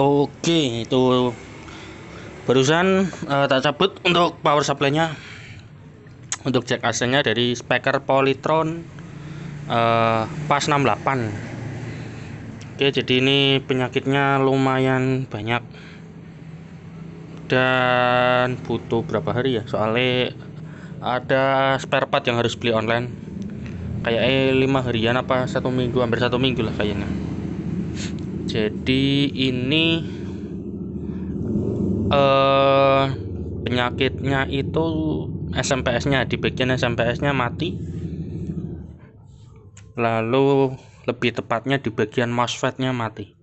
Oke, itu barusan tak cabut untuk power supply-nya. Untuk jack AC-nya dari speaker Polytron PAS 68. Oke, jadi ini penyakitnya lumayan banyak dan butuh berapa hari ya, soalnya ada spare part yang harus beli online. Kayaknya 5 harian apa 1 minggu, hampir 1 minggu lah kayaknya. Jadi ini penyakitnya itu SMPS-nya, di bagian SMPS-nya mati. Lalu lebih tepatnya di bagian MOSFET-nya mati.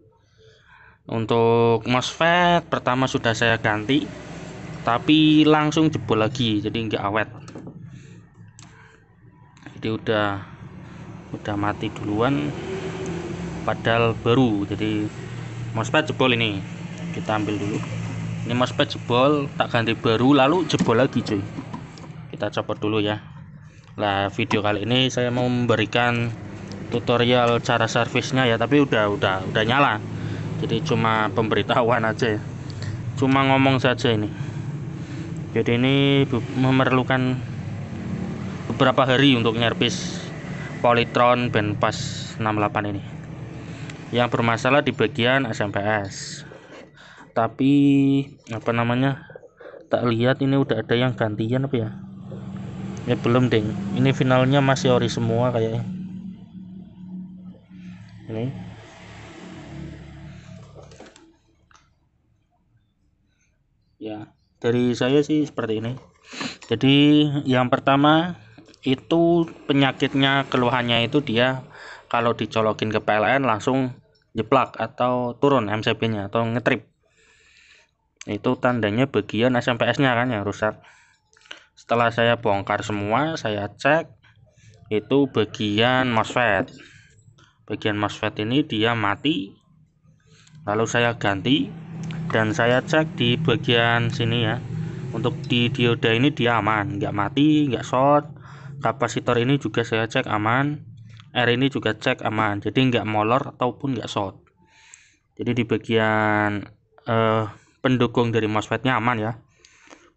Untuk MOSFET pertama sudah saya ganti, tapi langsung jebol lagi, jadi nggak awet. Jadi udah mati duluan, padahal baru. Jadi MOSFET jebol ini, kita ambil dulu. Ini MOSFET jebol, tak ganti baru, lalu jebol lagi cuy. Kita copot dulu ya. Nah, video kali ini saya mau memberikan tutorial cara servisnya ya, tapi udah nyala. Jadi cuma pemberitahuan aja ya. Cuma ngomong saja ini. Jadi ini memerlukan beberapa hari untuk nyervis Polytron band PAS 68 ini. Yang bermasalah di bagian SMPS. Tapi apa namanya? Tak lihat ini udah ada yang gantian apa ya? Ya belum ding, ini finalnya masih ori semua kayaknya. Ini ya, dari saya sih seperti ini. Jadi yang pertama itu penyakitnya, keluhannya itu dia kalau dicolokin ke PLN langsung jeplak atau turun MCB nya atau ngetrip. Itu tandanya bagian SMPS nya kan yang rusak. Setelah saya bongkar semua, saya cek, itu bagian MOSFET. Bagian MOSFET ini dia mati, lalu saya ganti, dan saya cek di bagian sini ya. Untuk di dioda ini dia aman, nggak mati, nggak short. Kapasitor ini juga saya cek aman, R ini juga cek aman, jadi nggak molor ataupun nggak short. Jadi di bagian pendukung dari MOSFET-nya aman ya.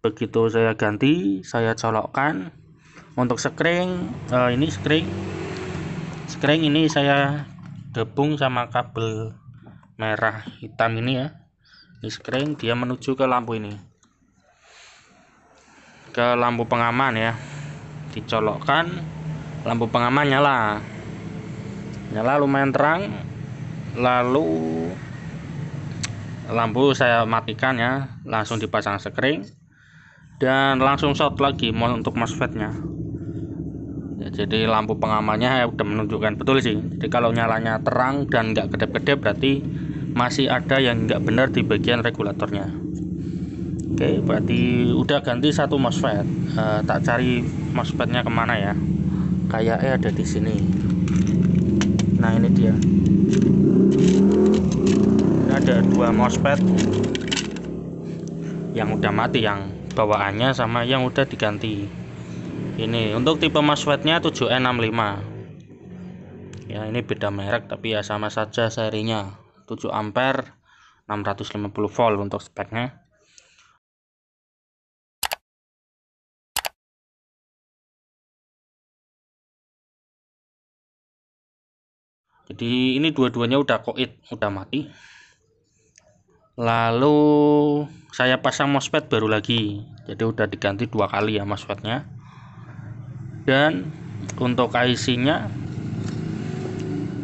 Begitu saya ganti, saya colokkan. Untuk skring, ini skring ini saya gabung sama kabel merah hitam ini ya. Ini skring, dia menuju ke lampu ini, ke lampu pengaman ya. Dicolokkan, lampu pengaman nyala lumayan terang. Lalu lampu saya matikan ya, langsung dipasang skring dan langsung short lagi untuk MOSFET-nya ya. Jadi lampu pengamannya udah menunjukkan betul sih. Jadi kalau nyalanya terang dan nggak kedap-kedap berarti masih ada yang nggak benar di bagian regulatornya. Oke, berarti udah ganti satu MOSFET. Tak cari MOSFET-nya kemana ya, kayaknya ada di sini. Nah ini dia, ini ada dua MOSFET yang udah mati, yang bawaannya sama yang udah diganti. Ini untuk tipe MOSFET-nya 7E65 ya, ini beda merek tapi ya sama saja serinya. 7 ampere 650 volt untuk speknya. Jadi ini dua-duanya udah koit, udah mati. Lalu saya pasang MOSFET baru lagi, jadi udah diganti 2 kali ya MOSFET-nya. Dan untuk IC-nya,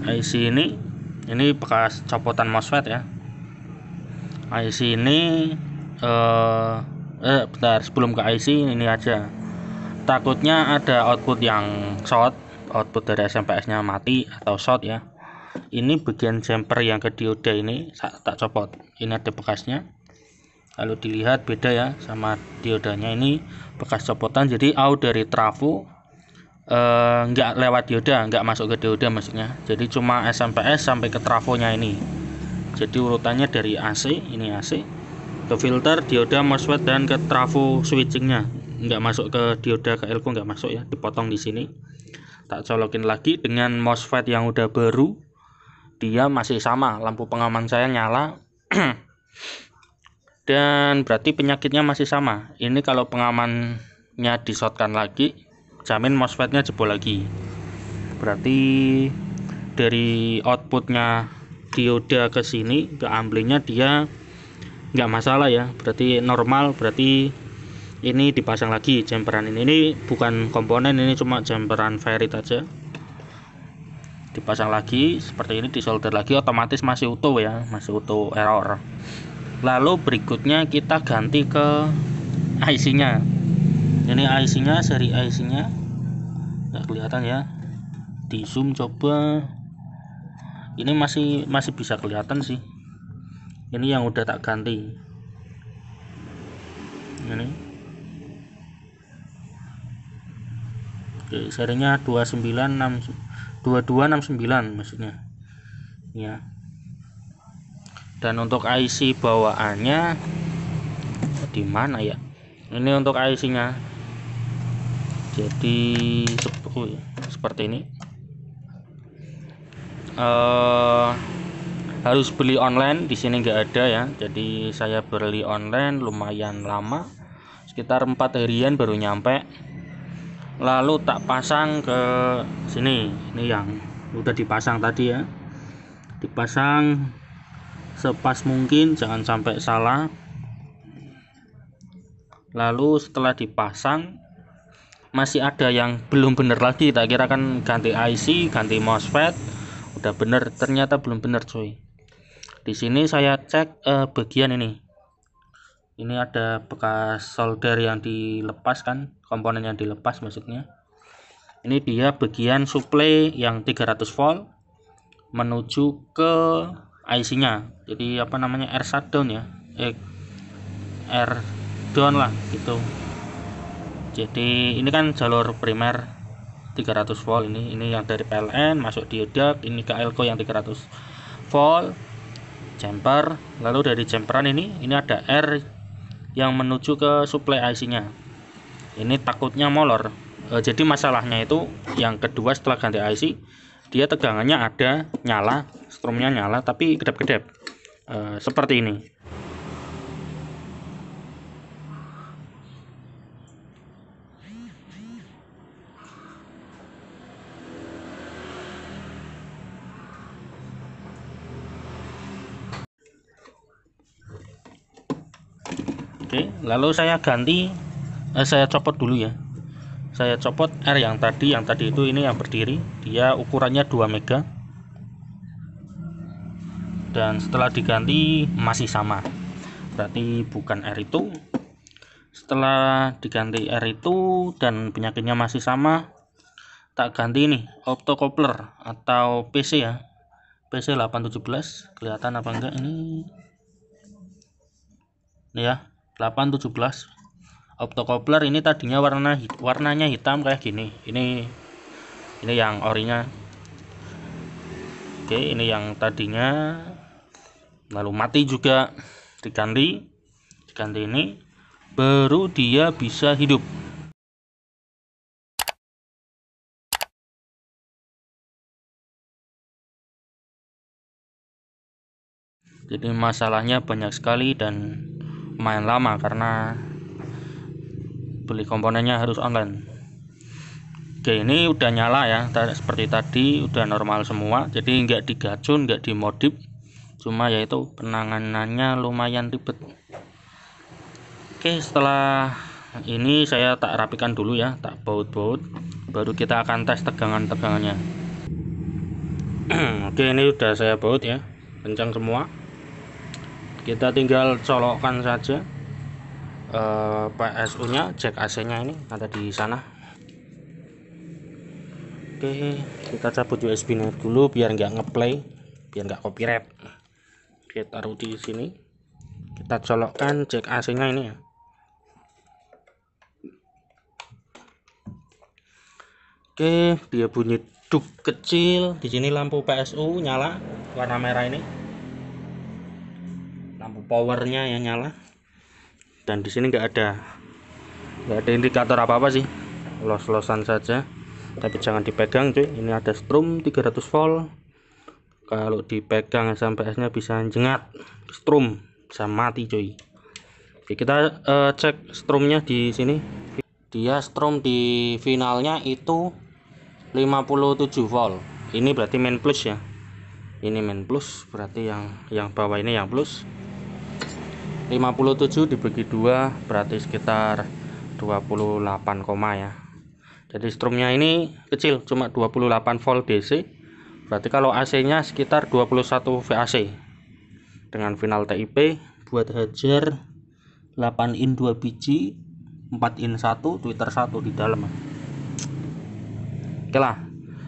IC ini bekas copotan MOSFET ya. IC ini bentar, sebelum ke IC ini aja, takutnya ada output yang short, output dari SMPS-nya mati atau short ya. Ini bagian jumper yang ke dioda ini tak copot, ini ada bekasnya. Lalu dilihat beda ya sama diodanya, ini bekas copotan. Jadi out dari trafo nggak lewat dioda, nggak masuk ke dioda maksudnya. Jadi cuma SMPS sampai ke trafonya ini. Jadi urutannya dari AC, ini AC, ke filter, dioda, MOSFET, dan ke trafo switchingnya. Nggak masuk ke dioda, ke elko nggak masuk ya, dipotong di sini. Tak colokin lagi dengan MOSFET yang udah baru, dia masih sama, lampu pengaman saya nyala Dan berarti penyakitnya masih sama. Ini kalau pengamannya di-shortkan lagi, jamin MOSFET-nya jebol lagi. Berarti dari outputnya dioda ke sini ke amblingnya dia nggak masalah ya, berarti normal. Berarti ini dipasang lagi jumperan ini bukan komponen, ini cuma jumperan ferrit aja, dipasang lagi seperti ini, disolder lagi, otomatis masih utuh ya, masih utuh, error. Lalu berikutnya kita ganti ke IC nya. Ini IC nya, seri IC nya nggak kelihatan ya, di zoom coba. Ini masih bisa kelihatan sih. Ini yang udah tak ganti ini. Oke, serinya 2269 maksudnya ya. Dan untuk IC bawaannya di mana ya? Ini untuk IC nya jadi seperti ini. Harus beli online, di sini nggak ada ya, jadi saya beli online, lumayan lama, sekitar 4 harian baru nyampe. Lalu tak pasang ke sini. Ini yang udah dipasang tadi ya, dipasang sepas mungkin, jangan sampai salah. Lalu setelah dipasang masih ada yang belum bener lagi, tak kira kan ganti IC, ganti MOSFET udah bener, ternyata belum bener cuy. Di sini saya cek bagian ini ada bekas solder yang dilepas kan, komponen yang dilepas maksudnya. Ini dia bagian supply yang 300 volt menuju ke IC nya, jadi apa namanya, R shutdown ya, R down lah gitu. Jadi ini kan jalur primer 300 volt, ini yang dari PLN masuk dioda, ini ke elko yang 300 volt jumper. Lalu dari jumperan ini ada R yang menuju ke supply IC nya. Ini takutnya molor. Jadi masalahnya itu yang kedua, setelah ganti IC dia tegangannya ada, nyala, strumnya nyala tapi kedap-kedap seperti ini. Oke, lalu saya ganti, saya copot dulu ya. Saya copot R yang tadi itu, ini yang berdiri, dia ukurannya 2 mega. Dan setelah diganti masih sama, berarti bukan R itu. Setelah diganti R itu dan penyakitnya masih sama, tak ganti ini optocoupler atau PC ya, PC 817, kelihatan apa enggak ini ya, 817 optocoupler. Ini tadinya warnanya hitam kayak gini, ini yang orinya. Oke, ini yang tadinya, lalu mati juga, diganti ini, baru dia bisa hidup. Jadi masalahnya banyak sekali dan lumayan lama karena beli komponennya harus online. Oke, ini udah nyala ya, seperti tadi udah normal semua, jadi nggak digacun, nggak dimodif, cuma yaitu penanganannya lumayan ribet. Oke, setelah ini saya tak rapikan dulu ya, tak baut-baut, baru kita akan tes tegangannya. Oke, ini udah saya baut ya, kencang semua. Kita tinggal colokkan saja PSU nya, jack AC nya ini ada di sana. Oke, kita cabut USB nya dulu biar nggak ngeplay, biar nggak copyright. Kita taruh di sini, kita colokkan jack AC nya ini ya. Oke, dia bunyi duk kecil. Di sini lampu PSU nyala warna merah ini, lampu powernya yang nyala. Dan di sini nggak ada indikator apa sih, los-losan saja. Tapi jangan dipegang cuy, ini ada strum 300 volt. Kalau dipegang SMPS nya bisa jengat strum, bisa mati cuy. Oke, kita cek strumnya di sini. Dia strum di finalnya itu 57 volt. Ini berarti main plus ya. Ini main plus, berarti yang bawah ini yang plus. 57 dibagi 2 berarti sekitar 28, ya. Jadi strumnya ini kecil, cuma 28 volt DC. Berarti kalau AC-nya sekitar 21 VAC. Dengan final TIP buat hajar 8 in 2 biji, 4 in 1, tweeter 1 di dalam. Oke lah,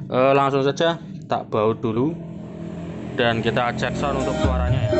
langsung saja tak baut dulu dan kita cek sound untuk suaranya ya.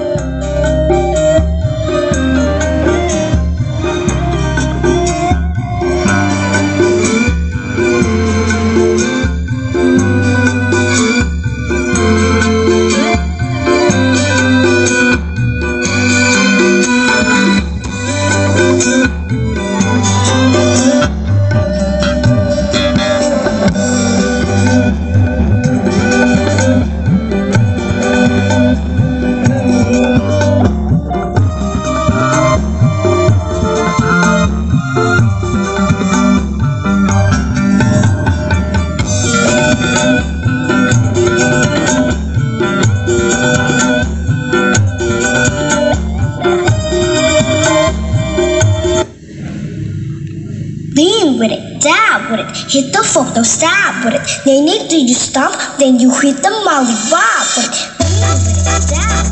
With it, dab with it, hit the folk, don't stab with it. Then you stomp, then you hit the molly bob with it. With it, dab,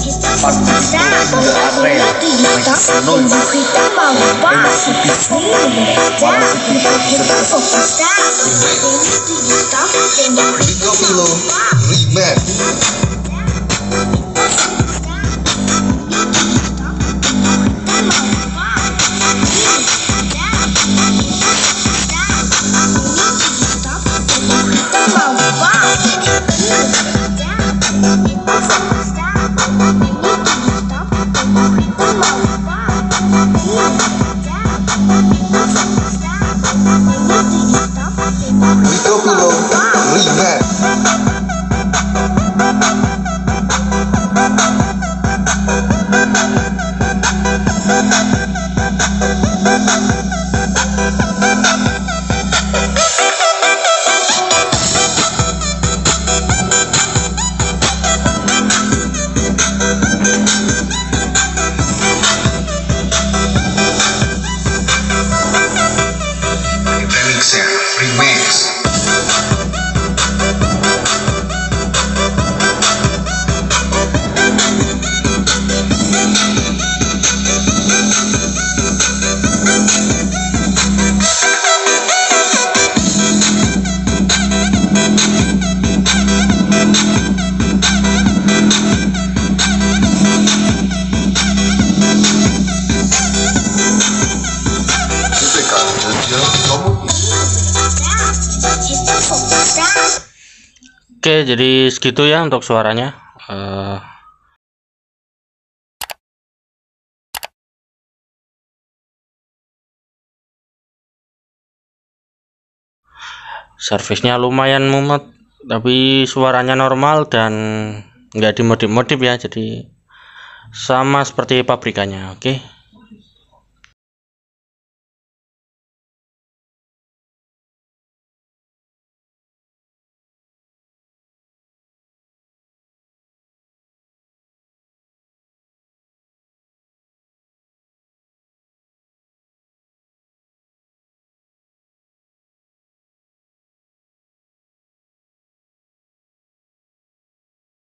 hit the folk, don't stab with it. Then you stomp, then you hit the molly bob with it. With it, dab with it, hit the folk, don't stab with it. Then you stomp, then you hit the molly bob with it. Oke, jadi segitu ya untuk suaranya. Servisnya lumayan mumet, tapi suaranya normal dan nggak dimodif-modif ya, jadi sama seperti pabrikannya. Oke.